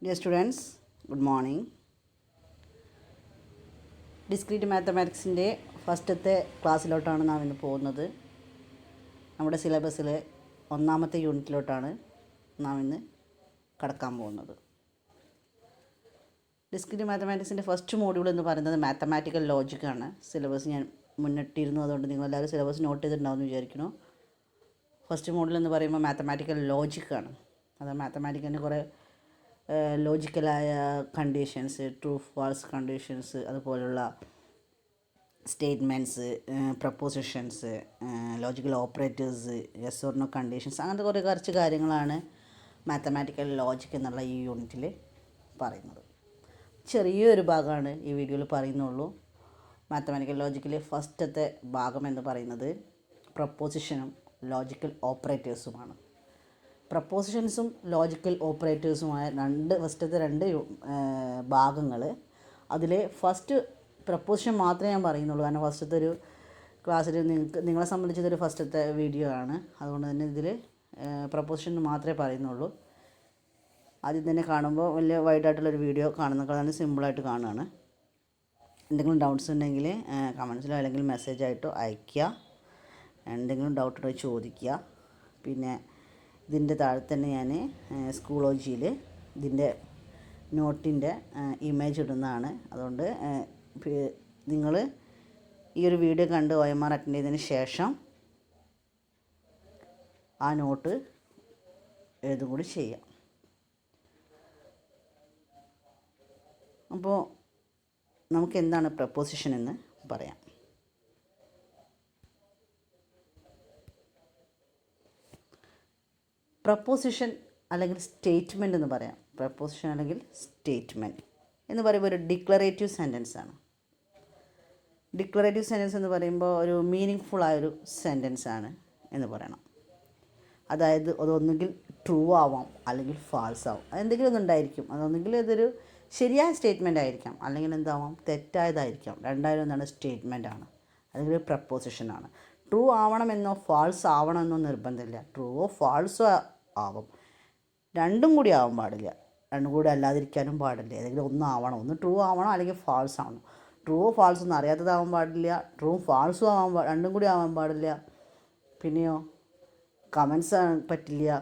Dear students, good morning. Discrete മാത്തമാറ്റിക്സിൻ്റെ ഫസ്റ്റത്തെ ക്ലാസ്സിലോട്ടാണ് നാം ഇന്ന് പോകുന്നത്. നമ്മുടെ സിലബസിലെ ഒന്നാമത്തെ യൂണിറ്റിലോട്ടാണ് നാം ഇന്ന് കടക്കാൻ പോകുന്നത്. ഡിസ്ക്രീറ്റ് മാത്തമാറ്റിക്സിൻ്റെ ഫസ്റ്റ് മോഡ്യൂൾ എന്ന് പറയുന്നത് മാത്തമാറ്റിക്കൽ ലോജിക്കാണ്. സിലബസ് ഞാൻ മുന്നിട്ടിരുന്നു, അതുകൊണ്ട് നിങ്ങളെല്ലാവരും സിലബസ് നോട്ട് ചെയ്തിട്ടുണ്ടാവുമെന്ന് വിചാരിക്കുന്നു. ഫസ്റ്റ് മോഡ്യൂൾ എന്ന് പറയുമ്പോൾ മാത്തമാറ്റിക്കൽ ലോജിക്കാണ്. അത് മാത്തമാറ്റിക്കലിന് കുറേ ലോജിക്കലായ കണ്ടീഷൻസ്, ട്രൂ ഫാൾസ് കണ്ടീഷൻസ്, അതുപോലുള്ള statements, propositions, logical operators, yes or no conditions, അങ്ങനത്തെ കുറച്ച് കാര്യങ്ങളാണ് മാത്തമാറ്റിക്കൽ ലോജിക് എന്നുള്ള ഈ യൂണിറ്റിൽ പറയുന്നത്. ചെറിയൊരു ഭാഗമാണ് ഈ വീഡിയോയിൽ പറയുന്നുള്ളൂ. മാത്തമാറ്റിക്കൽ ലോജിക്കിൽ ഫസ്റ്റത്തെ ഭാഗം എന്ന് പറയുന്നത് പ്രപ്പോസിഷനും ലോജിക്കൽ ഓപ്പറേറ്റേഴ്സുമാണ്. പ്രപ്പോസിഷൻസും ലോജിക്കൽ ഓപ്പറേറ്റേഴ്സുമായ ഫസ്റ്റത്തെ രണ്ട് ഭാഗങ്ങൾ. അതിൽ ഫസ്റ്റ് പ്രപ്പോസിഷൻ മാത്രമേ ഞാൻ പറയുന്നുള്ളൂ, കാരണം ഫസ്റ്റത്തെ ഒരു ക്ലാസ്സിൽ നിങ്ങളെ സംബന്ധിച്ചതൊരു ഫസ്റ്റത്തെ വീഡിയോ ആണ്. അതുകൊണ്ട് തന്നെ ഇതിൽ പ്രപ്പോസിഷൻ മാത്രമേ പറയുന്നുള്ളൂ. ആദ്യം തന്നെ കാണുമ്പോൾ വലിയ വൈഡായിട്ടുള്ളൊരു വീഡിയോ കാണുന്നതിനേക്കാളും സിമ്പിളായിട്ട് കാണുകയാണ്. എന്തെങ്കിലും ഡൗട്ട്സ് ഉണ്ടെങ്കിൽ കമൻസിലോ അല്ലെങ്കിൽ മെസ്സേജായിട്ടോ അയയ്ക്കുക. എന്തെങ്കിലും ഡൗട്ട് ഉണ്ടെങ്കിൽ ചോദിക്കുക. പിന്നെ ഇതിൻ്റെ താഴെ തന്നെ ഞാൻ സ്കൂളോജിയിൽ ഇതിൻ്റെ നോട്ടിൻ്റെ ഇമേജ് ഇടുന്നതാണ്. അതുകൊണ്ട് നിങ്ങൾ ഈ ഒരു വീഡിയോ കണ്ട് OMR അറ്റൻഡ് ചെയ്തതിന് ശേഷം ആ നോട്ട് എഴുതും കൂടി ചെയ്യാം. അപ്പോൾ നമുക്ക് എന്താണ് പ്രപ്പോസിഷൻ എന്ന് പറയാം. പ്രപ്പോസിഷൻ അല്ലെങ്കിൽ സ്റ്റേറ്റ്മെൻറ്റ് എന്ന് പറയാം. പ്രപ്പോസിഷൻ അല്ലെങ്കിൽ സ്റ്റേറ്റ്മെൻറ്റ് എന്ന് പറയുമ്പോൾ ഒരു ഡിക്ലറേറ്റീവ് സെൻറ്റൻസ് ആണ്. ഡിക്ലറേറ്റീവ് സെൻറ്റൻസ് എന്ന് പറയുമ്പോൾ ഒരു മീനിങ് ഫുള്ളായൊരു സെൻറ്റൻസ് ആണ് എന്ന് പറയണം. അതായത് അതൊന്നുകിൽ ട്രൂ ആവാം അല്ലെങ്കിൽ ഫാൾസ് ആവും. അതെന്തെങ്കിലും ഒന്നുണ്ടായിരിക്കും. അതൊന്നുകിൽ ഇതൊരു ശരിയായ സ്റ്റേറ്റ്മെൻ്റ് ആയിരിക്കാം, അല്ലെങ്കിൽ എന്താവാം തെറ്റായതായിരിക്കാം. രണ്ടായാലും എന്താണ് സ്റ്റേറ്റ്മെൻ്റ് ആണ്, അല്ലെങ്കിൽ പ്രപ്പോസിഷനാണ്. ട്രൂ ആവണമെന്നോ ഫാൾസ് ആവണമെന്നോ നിർബന്ധമില്ല. ട്രൂവോ ഫാൾസോ ആവും. രണ്ടും കൂടി ആവാൻ പാടില്ല, രണ്ടും കൂടി അല്ലാതിരിക്കാനും പാടില്ല. ഏതെങ്കിലും ഒന്നും ആവണം. ഒന്ന് ട്രൂ ആവണം അല്ലെങ്കിൽ ഫാൾസ് ആവണം. ട്രൂവോ ഫാൾസോ ഒന്നും അറിയാത്തതാവാൻ പാടില്ല. ട്രൂവും ഫാൾസും ആവാൻ രണ്ടും കൂടി ആവാൻ പാടില്ല. പിന്നെയോ കമൻസ് പറ്റില്ല,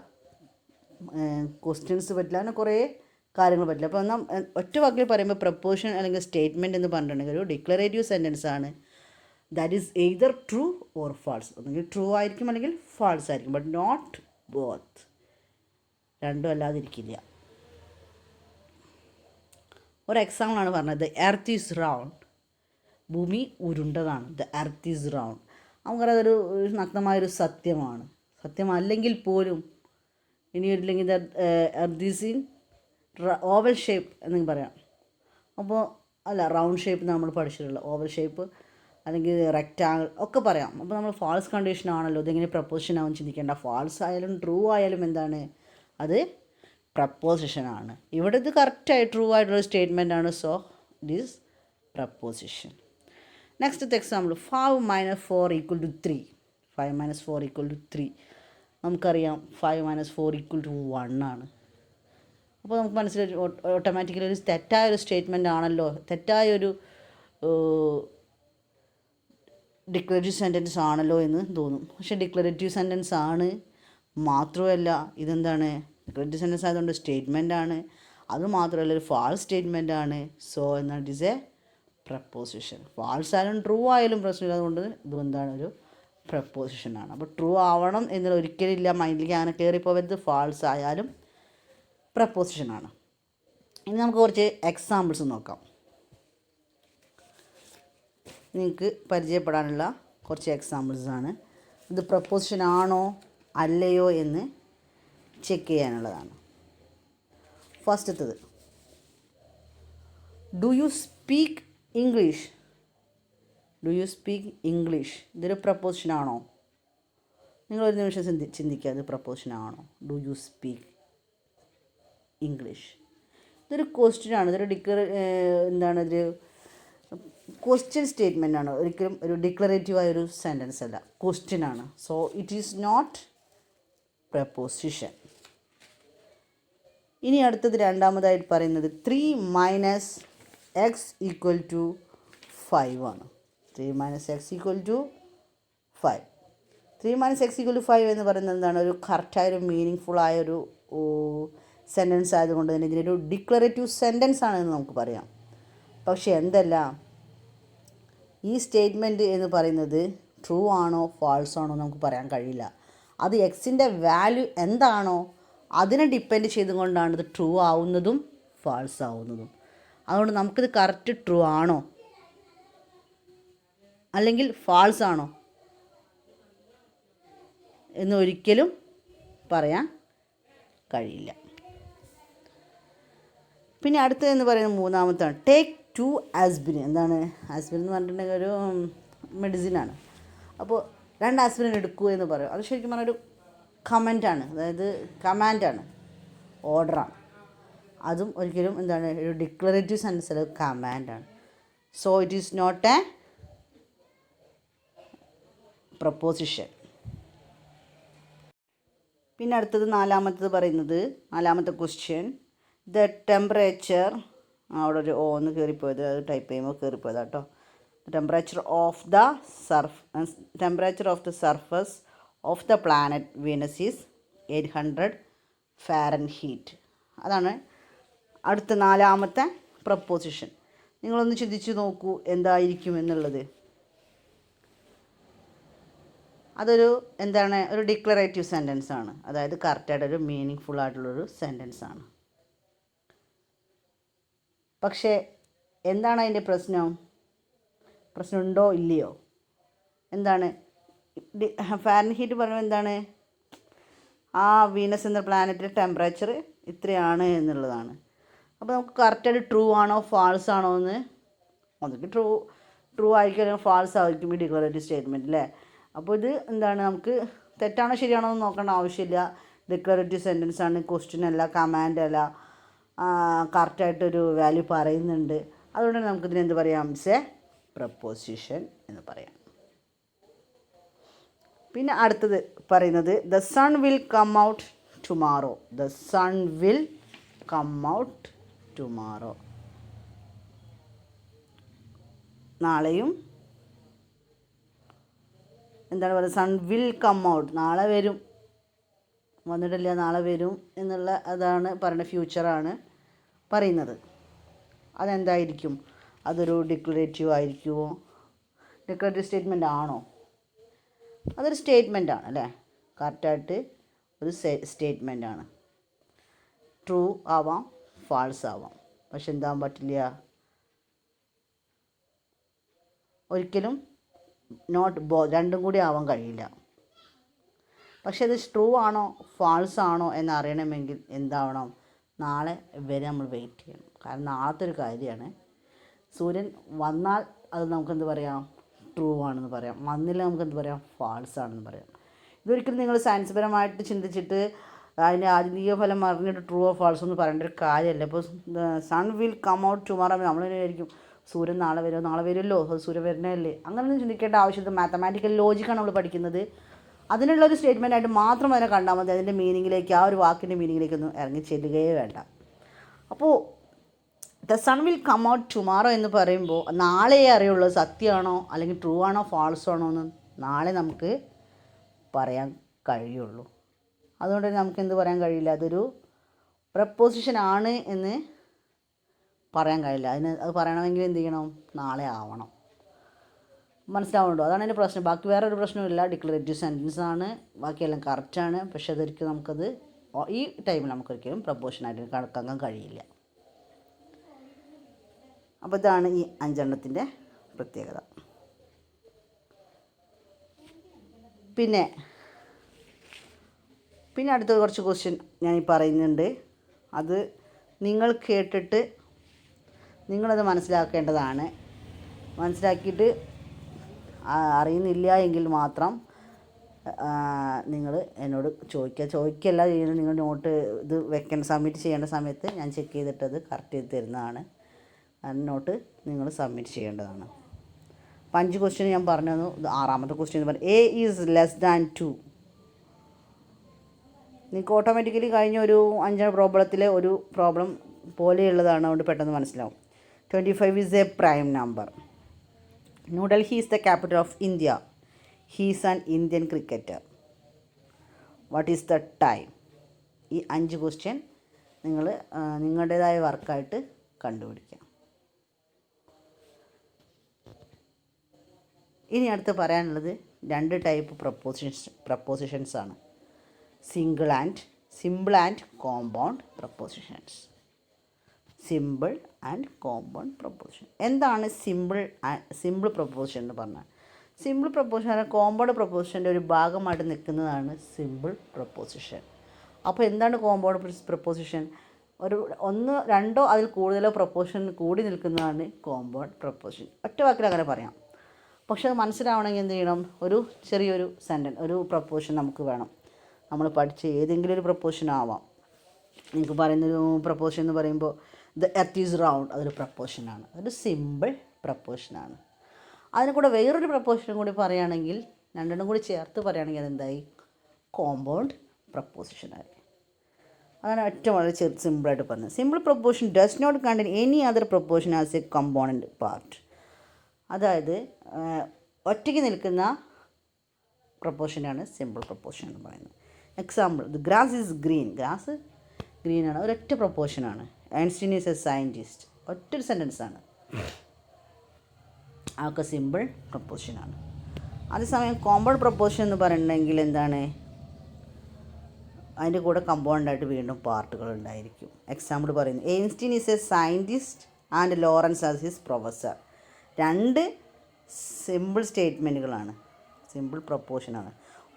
ക്വസ്റ്റ്യൻസ് പറ്റില്ല, അങ്ങനെ കുറേ കാര്യങ്ങൾ പറ്റില്ല. അപ്പോൾ എന്നാൽ ഒറ്റ വാക്കിൽ പറയുമ്പോൾ പ്രപ്പോസിഷൻ അല്ലെങ്കിൽ സ്റ്റേറ്റ്മെൻറ്റ് എന്ന് പറഞ്ഞിട്ടുണ്ടെങ്കിൽ ഒരു ഡിക്ലറേറ്റീവ് സെൻറ്റൻസ് ആണ്. That is either true or false. ഒന്നെങ്കിൽ ട്രൂ ആയിരിക്കും അല്ലെങ്കിൽ ഫാൾസ് ആയിരിക്കും, ബട്ട് നോട്ട് ബോത്ത്. രണ്ടും അല്ലാതിരിക്കില്ല. ഒരു എക്സാമ്പിളാണ് പറഞ്ഞത്. The earth is round. ഭൂമി ഉരുണ്ടതാണ്. The earth is round. നമുക്കറിയാം അതൊരു നഗ്നമായൊരു സത്യമാണ്. സത്യമല്ലെങ്കിൽ പോലും ഇനി ഒരില്ലെങ്കിൽ the earth is in oval shape എന്നെങ്കിൽ പറയാം. അപ്പോൾ അല്ല, റൗണ്ട് ഷേപ്പ് നമ്മൾ പഠിച്ചിട്ടുള്ള ഓവൽ ഷേപ്പ് അല്ലെങ്കിൽ റെക്റ്റാങ്കിൾ ഒക്കെ പറയാം. അപ്പോൾ നമ്മൾ ഫാൾസ് കണ്ടീഷൻ ആണല്ലോ, ഇതെങ്ങനെ പ്രപ്പോസിഷൻ ആവും ചിന്തിക്കേണ്ട. ഫാൾസ് ആയാലും ട്രൂ ആയാലും എന്താണ്, അത് പ്രപ്പോസിഷനാണ്. ഇവിടെ ഇത് കറക്റ്റായി ട്രൂ ആയിട്ടുള്ള സ്റ്റേറ്റ്മെൻ്റ് ആണ്. So it is preposition. Next example, 5 - 4 = 3. 5 - 4 = 3. നമുക്കറിയാം 5 - 4 = 1 ആണ്. അപ്പോൾ നമുക്ക് മനസ്സിലായി ഓട്ടോമാറ്റിക്കലി ഒരു തെറ്റായൊരു സ്റ്റേറ്റ്മെൻ്റ് ആണല്ലോ, തെറ്റായൊരു ഡിക്ലറേറ്റീവ് സെൻറ്റൻസ് ആണല്ലോ എന്ന് തോന്നും. പക്ഷേ ഡിക്ലറേറ്റീവ് സെൻറ്റൻസ് ആണ്. മാത്രമല്ല ഇതെന്താണ്, ഡിക്ലറേറ്റീവ് സെൻറ്റൻസ് ആയതുകൊണ്ട് സ്റ്റേറ്റ്മെൻ്റ് ആണ്. അതുമാത്രമല്ല ഒരു ഫാൾസ് സ്റ്റേറ്റ്മെൻ്റ് ആണ്. സോ എന്നാൽ it is a proposition. False ആയാലും ട്രൂ ആയാലും പ്രശ്നമില്ല. അതുകൊണ്ട് ഇത് എന്താണ്, ഒരു പ്രപ്പോസിഷനാണ്. അപ്പോൾ ട്രൂ ആവണം എന്നുള്ള ഒരിക്കലില്ല, മൈൻഡിലേക്ക് അങ്ങനെ കയറിപ്പോവരുത്. ഫാൾസ് ആയാലും പ്രപ്പോസിഷനാണ്. ഇനി നമുക്ക് കുറച്ച് എക്സാമ്പിൾസ് നോക്കാം. നിങ്ങൾക്ക് പരിചയപ്പെടാനുള്ള കുറച്ച് എക്സാമ്പിൾസാണ്. ഇത് പ്രപ്പോസിഷൻ ആണോ അല്ലയോ എന്ന് ചെക്ക് ചെയ്യാനുള്ളതാണ്. ഫസ്റ്റത്തത്, do you speak English. Do you speak English ഇതൊരു പ്രപ്പോസിഷൻ ആണോ? നിങ്ങളൊരു നിമിഷം ചിന്തിക്കുക, ഇത് പ്രപ്പോസിഷൻ ആണോ? Do you speak English. ഇതൊരു ക്വസ്റ്റ്യൻ ആണ്. ഇതൊരു എന്താണ്, ഇതൊരു ക്വസ്റ്റ്യൻ സ്റ്റേറ്റ്മെൻ്റ് ആണ്. ഒരിക്കലും ഒരു ഡിക്ലറേറ്റീവായൊരു സെൻറ്റൻസ് അല്ല, ക്വസ്റ്റ്യൻ ആണ്. So it is not proposition. ഇനി അടുത്തത് രണ്ടാമതായിട്ട് പറയുന്നത് 3 മൈനസ് എക്സ് ഈക്വൽ ടു 5 ആണ്. 3 minus x equal to 5. 3 minus x equal to 5 എന്ന് പറയുന്നത് എന്താണ്? ഒരു കറക്റ്റായൊരു മീനിങ് ഫുള്ളായൊരു സെൻറ്റൻസ് ആയതുകൊണ്ട് തന്നെ ഇതിനൊരു ഡിക്ലറേറ്റീവ് സെൻറ്റൻസ് ആണെന്ന് നമുക്ക് പറയാം. പക്ഷേ എന്തല്ല, ഈ സ്റ്റേറ്റ്മെൻറ്റ് എന്ന് പറയുന്നത് ട്രൂ ആണോ ഫാൾസ് ആണോ നമുക്ക് പറയാൻ കഴിയില്ല. അത് എക്സിൻ്റെ വാല്യൂ എന്താണോ അതിനെ ഡിപ്പെൻഡ് ചെയ്തുകൊണ്ടാണ് ഇത് ട്രൂ ആവുന്നതും ഫാൾസ് ആവുന്നതും. അതുകൊണ്ട് നമുക്കിത് കറക്റ്റ് ട്രൂ ആണോ അല്ലെങ്കിൽ ഫാൾസ് ആണോ എന്ന് ഒരിക്കലും പറയാൻ കഴിയില്ല. പിന്നെ അടുത്തതെന്ന് പറയുന്നത് മൂന്നാമത്താണ് ടേക്ക് 2 ആസ്പിരിൻ. എന്താണ് ആസ്പിരിൻ എന്ന് പറഞ്ഞിട്ടുണ്ടെങ്കിൽ ഒരു മെഡിസിനാണ്. അപ്പോൾ 2 ആസ്പിരിൻ എടുക്കൂ എന്ന് പറയും. അത് ശരിക്കും പറഞ്ഞാൽ ഒരു കമൻ്റാണ്, അതായത് കമാൻഡാണ്, ഓർഡറാണ്. അതും ഒരിക്കലും എന്താണ് ഒരു ഡിക്ലറേറ്റീവ് സെൻറ്റൻസിൽ കമാൻഡാണ്. So it is not a proposition. പിന്നെ അടുത്തത് നാലാമത്തെ ക്വസ്റ്റ്യൻ, ദ ടെമ്പറേച്ചർ, അവിടെ ഒരു ഒന്ന് കയറിപ്പോയത്, അത് ടൈപ്പ് ചെയ്യുമ്പോൾ കയറിപ്പോയത് കേട്ടോ. Temperature of the surface of the planet Venus is 800 Fahrenheit. അതാണ് അടുത്ത നാലാമത്തെ പ്രപ്പോസിഷൻ. നിങ്ങളൊന്ന് ചിന്തിച്ച് നോക്കൂ എന്തായിരിക്കും എന്നുള്ളത്. അതൊരു എന്താണ് ഒരു ഡിക്ലറേറ്റീവ് സെൻറ്റൻസ് ആണ്, അതായത് കറക്റ്റായിട്ടൊരു മീനിങ് ഫുൾ ആയിട്ടുള്ളൊരു സെൻറ്റൻസ് ആണ്. പക്ഷേ എന്താണ് അതിൻ്റെ പ്രശ്നമുണ്ടോ ഇല്ലയോ? എന്താണ് ഫാരൻഹീറ്റ് പറയുമ്പോൾ എന്താണ്, ആ വീനസ് എന്ന പ്ലാനറ്റിലെ ടെമ്പറേച്ചർ ഇത്രയാണ് എന്നുള്ളതാണ്. അപ്പോൾ നമുക്ക് കറക്റ്റായിട്ട് ട്രൂ ആണോ ഫാൾസ് ആണോ എന്ന്, ഒന്നുകിൽ ട്രൂ ആയിരിക്കും അല്ലെങ്കിൽ ഫാൾസ് ആയിരിക്കും ഈ ഡിക്ലറേറ്റീവ് സ്റ്റേറ്റ്മെൻറ്റ് അല്ലേ. അപ്പോൾ ഇത് എന്താണ്, നമുക്ക് തെറ്റാണോ ശരിയാണോ എന്ന് നോക്കേണ്ട ആവശ്യമില്ല. ഡിക്ലറേറ്റീവ് സെൻറ്റൻസ് ആണ്, ക്വസ്റ്റ്യൻ അല്ല, കമാൻഡ് അല്ല, കറക്റ്റായിട്ടൊരു വാല്യൂ പറയുന്നുണ്ട്. അതുകൊണ്ട് നമുക്കിതിന് എന്ത് പറയാം? ഇറ്റ്സ് എ പ്രപ്പോസിഷൻ എന്ന് പറയാം. പിന്നെ അടുത്തത് പറയുന്നത് the sun will come out tomorrow. The sun will come out tomorrow. നാളെയും എന്താണ് പറയുക, സൺ വിൽ കം ഔട്ട്, നാളെ വരും, വന്നിട്ടില്ല നാളെ വരും എന്നുള്ള അതാണ് പറയുന്നത്, ഫ്യൂച്ചറാണ് പറയുന്നത്. അതെന്തായിരിക്കും? അതൊരു ഡിക്ലറേറ്റീവ് ആയിരിക്കുമോ? ഡിക്ലറേറ്റീവ് സ്റ്റേറ്റ്മെൻ്റ് ആണോ? അതൊരു സ്റ്റേറ്റ്മെൻ്റ് ആണ് അല്ലേ, കറക്റ്റായിട്ട് ഒരു സ്റ്റേറ്റ്മെൻ്റ് ആണ്. ട്രൂ ആവാം ഫാൾസ് ആവാം, പക്ഷെ എന്താകാൻ പറ്റില്ല, ഒരിക്കലും രണ്ടും കൂടി ആവാൻ കഴിയില്ല. പക്ഷേ ഇത് ട്രൂ ആണോ ഫാൾസ് ആണോ എന്നറിയണമെങ്കിൽ എന്താവണം? നാളെ വരെ നമ്മൾ വെയിറ്റ് ചെയ്യണം. കാരണം നാളത്തെ ഒരു കാര്യമാണ്. സൂര്യൻ വന്നാൽ അത് നമുക്കെന്ത് പറയാം? ട്രൂ ആണെന്ന് പറയാം. വന്നില്ല നമുക്കെന്ത് പറയാം? ഫാൾസ് ആണെന്ന് പറയാം. ഇതൊരിക്കലും നിങ്ങൾ സയൻസ് പരമായിട്ട് ചിന്തിച്ചിട്ട് അതിൻ്റെ ആധുനിക ഫലം അറിഞ്ഞിട്ട് ട്രൂ ഓർ ഫാൾസ് എന്ന് പറയേണ്ട ഒരു കാര്യമല്ല. ഇപ്പോൾ sun will come out tomorrow നമ്മളായിരിക്കും സൂര്യൻ നാളെ വരുമല്ലോ, സൂര്യൻ വരുന്നതല്ലേ, അങ്ങനെയൊന്നും ചിന്തിക്കേണ്ട ആവശ്യമില്ല. മാത്തമാറ്റിക്കൽ ലോജിക്കാണ് നമ്മൾ പഠിക്കുന്നത്. അതിനുള്ളൊരു സ്റ്റേറ്റ്മെൻറ്റായിട്ട് മാത്രം അതിനെ കണ്ടാൽ മതി. അതിൻ്റെ മീനിങ്ങിലേക്ക്, ആ ഒരു വാക്കിൻ്റെ മീനിങ്ങിലേക്കൊന്നും ഇറങ്ങി ചെല്ലുകയേ വേണ്ട. അപ്പോൾ the sun will come out tomorrow എന്ന് പറയുമ്പോൾ നാളെയേ അറിയുള്ളൂ സത്യമാണോ അല്ലെങ്കിൽ ട്രൂ ആണോ ഫാൾസ് ആണോ എന്ന് നാളെ നമുക്ക് പറയാൻ കഴിയുള്ളൂ. അതുകൊണ്ട് നമുക്ക് എന്ത് പറയാൻ കഴിയില്ല, അതൊരു പ്രപ്പോസിഷൻ ആണ് എന്ന് പറയാൻ കഴിയില്ല. അത് പറയണമെങ്കിൽ എന്ത് ചെയ്യണം? നാളെ ആവണം. മനസ്സിലാവുന്നുണ്ടോ? അതാണ് എൻ്റെ പ്രശ്നം. ബാക്കി വേറൊരു പ്രശ്നമില്ല. ഡിക്ലറേറ്റീവ് സെൻറ്റൻസ് ആണ്, ബാക്കിയെല്ലാം കറക്റ്റാണ്. പക്ഷെ അതൊരിക്കലും നമുക്കത് ഈ ടൈമിൽ നമുക്കൊരിക്കലും പ്രപ്പോസിഷനായിട്ട് കണക്കാക്കാൻ കഴിയില്ല. അപ്പോൾ ഇതാണ് ഈ 5 പ്രത്യേകത. പിന്നെ അടുത്ത കുറച്ച് ക്വസ്റ്റ്യൻ ഞാൻ ഈ പറയുന്നുണ്ട്. അത് നിങ്ങൾ കേട്ടിട്ട് നിങ്ങളത് മനസ്സിലാക്കേണ്ടതാണ്. മനസ്സിലാക്കിയിട്ട് അറിയുന്നില്ല എങ്കിൽ മാത്രം നിങ്ങൾ എന്നോട് ചോദിക്കല്ല ചെയ്യുന്നത്. നിങ്ങൾ നോട്ട് ഇത് സബ്മിറ്റ് ചെയ്യേണ്ട സമയത്ത് ഞാൻ ചെക്ക് ചെയ്തിട്ടത് കറക്റ്റ് ചെയ്ത് തരുന്നതാണ്. നോട്ട് നിങ്ങൾ സബ്മിറ്റ് ചെയ്യേണ്ടതാണ്. അപ്പോൾ 5 ക്വസ്റ്റ്യൻ ഞാൻ പറഞ്ഞു തന്നു. 6ാമത്തെ ക്വസ്റ്റ്യൻ എന്ന് പറഞ്ഞാൽ എ ഈസ് ലെസ് ദാൻ 2. നിങ്ങൾക്ക് ഓട്ടോമാറ്റിക്കലി കഴിഞ്ഞ ഒരു 5 പ്രോബ്ലത്തിലെ ഒരു പ്രോബ്ലം പോലെയുള്ളതാണ്, അതുകൊണ്ട് പെട്ടെന്ന് മനസ്സിലാവും. 25 is A prime number. New Delhi is the capital of India. He is an Indian cricketer. What is the time? ഈ 5 ക്വസ്റ്റ്യൻ നിങ്ങൾ നിങ്ങളുടേതായ വർക്കായിട്ട് കണ്ടുപിടിക്കാം. ഇനി അടുത്ത് പറയാനുള്ളത് 2 ടൈപ്പ് പ്രപ്പോസിഷൻസ് ആണ്. Simple and compound prepositions. Simple and compound preposition. എന്താണ് സിമ്പിൾ പ്രപ്പോസിഷൻ എന്ന് പറഞ്ഞാൽ? സിമ്പിൾ പ്രപ്പോസിഷൻ കോമ്പൗണ്ട് പ്രപ്പോസിഷൻ്റെ ഒരു ഭാഗമായിട്ട് നിൽക്കുന്നതാണ് സിമ്പിൾ പ്രപ്പോസിഷൻ. അപ്പോൾ എന്താണ് കോമ്പൗണ്ട് പ്രപ്പോസിഷൻ? ഒരു 1, 2 അതിൽ കൂടുതലോ പ്രപ്പോസിഷൻ കൂടി നിൽക്കുന്നതാണ് കോമ്പൗണ്ട് പ്രപ്പോസിഷൻ. ഒറ്റ വാക്കിൽ അങ്ങനെ പറയാം. പക്ഷെ അത് മനസ്സിലാവണമെങ്കിൽ എന്ത് ചെയ്യണം? ഒരു ചെറിയൊരു സെൻറ്റൻസ്, ഒരു പ്രപ്പോസിഷൻ നമുക്ക് വേണം. നമ്മൾ പഠിച്ച ഏതെങ്കിലും ഒരു പ്രപ്പോസിഷൻ ആവാം. നിങ്ങൾക്ക് പറയുന്നൊരു പ്രപ്പോസിഷൻ എന്ന് പറയുമ്പോൾ ദ എർത്ത് ഈസ് റൗണ്ട്, അതൊരു പ്രപ്പോസിഷനാണ്, അതൊരു സിമ്പിൾ പ്രപ്പോസിഷനാണ്. അതിന് കൂടെ വേറൊരു പ്രപ്പോസിഷനും കൂടി പറയുകയാണെങ്കിൽ, രണ്ടെണ്ണം കൂടി ചേർത്ത് പറയുകയാണെങ്കിൽ അതെന്തായി? കോമ്പൗണ്ട് പ്രപ്പോസിഷനായി. അതാണ് ഏറ്റവും വളരെ സിമ്പിളായിട്ട് പറഞ്ഞത്. Simple proposition does not contain any other proposition as a component part. അതായത് ഒറ്റയ്ക്ക് നിൽക്കുന്ന പ്രപ്പോസിഷനാണ് സിമ്പിൾ പ്രപ്പോസിഷൻ എന്ന് പറയുന്നത്. Example, the grass is green. Grass ഗ്രീനാണ്, ഒരൊറ്റ പ്രപ്പോസിഷനാണ്. ഐൻസ്റ്റീൻ ഈസ് എ സയൻറ്റിസ്റ്റ്, ഒറ്റൊരു സെൻറ്റൻസാണ്. അതൊക്കെ സിമ്പിൾ പ്രപ്പോസിഷനാണ്. അതേസമയം കോമ്പൗണ്ട് പ്രപ്പോസിഷൻ എന്ന് പറയുന്നുണ്ടെങ്കിൽ എന്താണ്? അതിൻ്റെ കൂടെ കമ്പൗണ്ടായിട്ട് വീണ്ടും പാർട്ടുകൾ ഉണ്ടായിരിക്കും. എക്സാമ്പിൾ പറയുന്നു, Einstein is a scientist and Lorenz as his professor. 2 simple സ്റ്റേറ്റ്മെൻറ്റുകളാണ്, സിമ്പിൾ പ്രപ്പോസിഷനാണ്.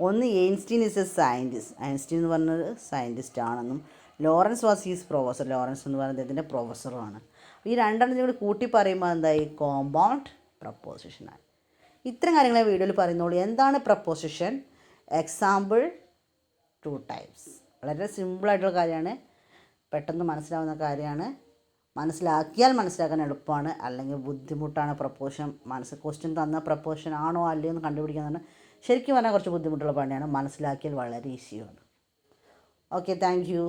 ഒന്ന്, Einstein is a scientist. Einstein എന്ന് പറഞ്ഞത് സയൻറ്റിസ്റ്റ് ആണെന്നും Lorenz was his professor. Lorenz എന്ന് പറയുന്നത് ഇതിൻ്റെ പ്രൊഫസറുമാണ്. ഈ 2 കൂടി കൂട്ടി പറയുമ്പോൾ എന്തായി? കോമ്പൗണ്ട് പ്രപ്പോസിഷനായി. ഇത്തരം കാര്യങ്ങളെ വീഡിയോയിൽ പറയുന്നുള്ളൂ. എന്താണ് പ്രപ്പോസിഷൻ? Example, 2 types. വളരെ സിമ്പിളായിട്ടുള്ള കാര്യമാണ്, പെട്ടെന്ന് മനസ്സിലാവുന്ന കാര്യമാണ്. മനസ്സിലാക്കിയാൽ മനസ്സിലാക്കാൻ എളുപ്പമാണ്, അല്ലെങ്കിൽ ബുദ്ധിമുട്ടാണ്. പ്രപ്പോസിഷൻ ക്വസ്റ്റ്യൻ തന്ന പ്രപ്പോസിഷൻ ആണോ അല്ലയോ എന്ന് കണ്ടുപിടിക്കാൻ ശരിക്കും പറഞ്ഞാൽ കുറച്ച് ബുദ്ധിമുട്ടുള്ള പണിയാണ്. മനസ്സിലാക്കിയാൽ വളരെ ഈസിയാണ്. Okay, thank you.